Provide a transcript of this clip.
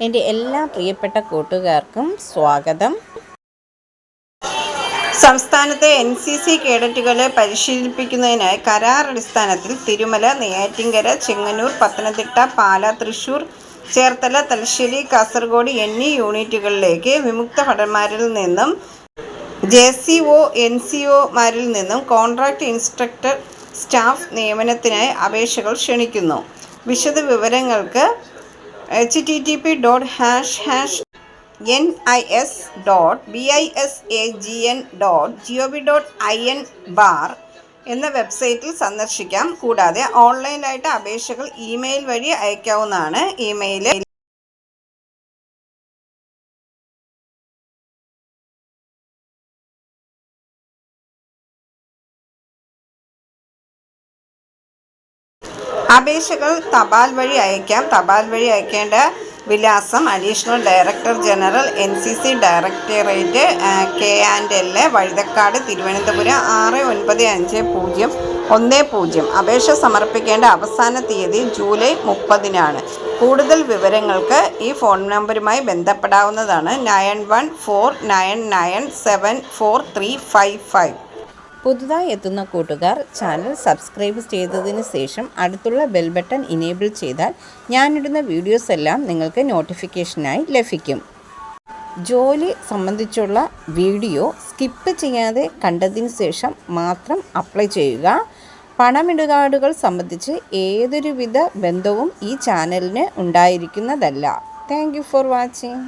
എൻ്റെ എല്ലാ പ്രിയപ്പെട്ട കൂട്ടുകാർക്കും സ്വാഗതം. സംസ്ഥാനത്തെ NCC കേഡറ്റുകളെ പരിശീലിപ്പിക്കുന്നതിനായി കരാറടിസ്ഥാനത്തിൽ തിരുമല, നെയ്യാറ്റിൻകര, ചെങ്ങന്നൂർ, പത്തനംതിട്ട, പാല, തൃശൂർ, ചേർത്തല, തലശ്ശേരി, കാസർഗോഡ് എന്നീ യൂണിറ്റുകളിലേക്ക് വിമുക്ത ഭടന്മാരിൽ നിന്നും JCO, NCOമാരിൽ നിന്നും കോൺട്രാക്ട് ഇൻസ്ട്രക്ടർ സ്റ്റാഫ് നിയമനത്തിനായി അപേക്ഷകൾ ക്ഷണിക്കുന്നു. വിശദ വിവരങ്ങൾക്ക് http://nis.bisagn.gov.in എന്ന വെബ്സൈറ്റിൽ സന്ദർശിക്കാം. കൂടാതെ ഓൺലൈനായിട്ട് അപേക്ഷകൾ ഇമെയിൽ വഴി അയക്കാവുന്നതാണ്. ഇമെയിൽ അപേക്ഷകൾ തപാൽ വഴി അയക്കാം. തപാൽ വഴി അയക്കേണ്ട വിലാസം: additional director general, NCC directorate, K&L, Vazhuthacaud, Thiruvananthapuram 695010. അപേക്ഷ സമർപ്പിക്കേണ്ട അവസാന തീയതി ജൂലൈ 30-നാണ്. കൂടുതൽ വിവരങ്ങൾക്ക് ഈ ഫോൺ നമ്പറുമായി ബന്ധപ്പെടാവുന്നതാണ്. 9149974355. പുതുതായി എത്തുന്ന കൂട്ടുകാർ ചാനൽ സബ്സ്ക്രൈബ് ചെയ്തതിന് ശേഷം അടുത്തുള്ള ബെൽ ബട്ടൺ ഇനേബിൾ ചെയ്താൽ ഞാനിടുന്ന വീഡിയോസ് എല്ലാം നിങ്ങൾക്ക് നോട്ടിഫിക്കേഷനായി ലഭിക്കും. ജോലി സംബന്ധിച്ചുള്ള വീഡിയോ സ്കിപ്പ് ചെയ്യാതെ കണ്ടതിന് ശേഷം മാത്രം അപ്ലൈ ചെയ്യുക. പണമിടപാടുകൾ സംബന്ധിച്ച് ഏതൊരുവിധ ബന്ധവും ഈ ചാനലിന് ഉണ്ടായിരിക്കുന്നതല്ല. Thank you for watching.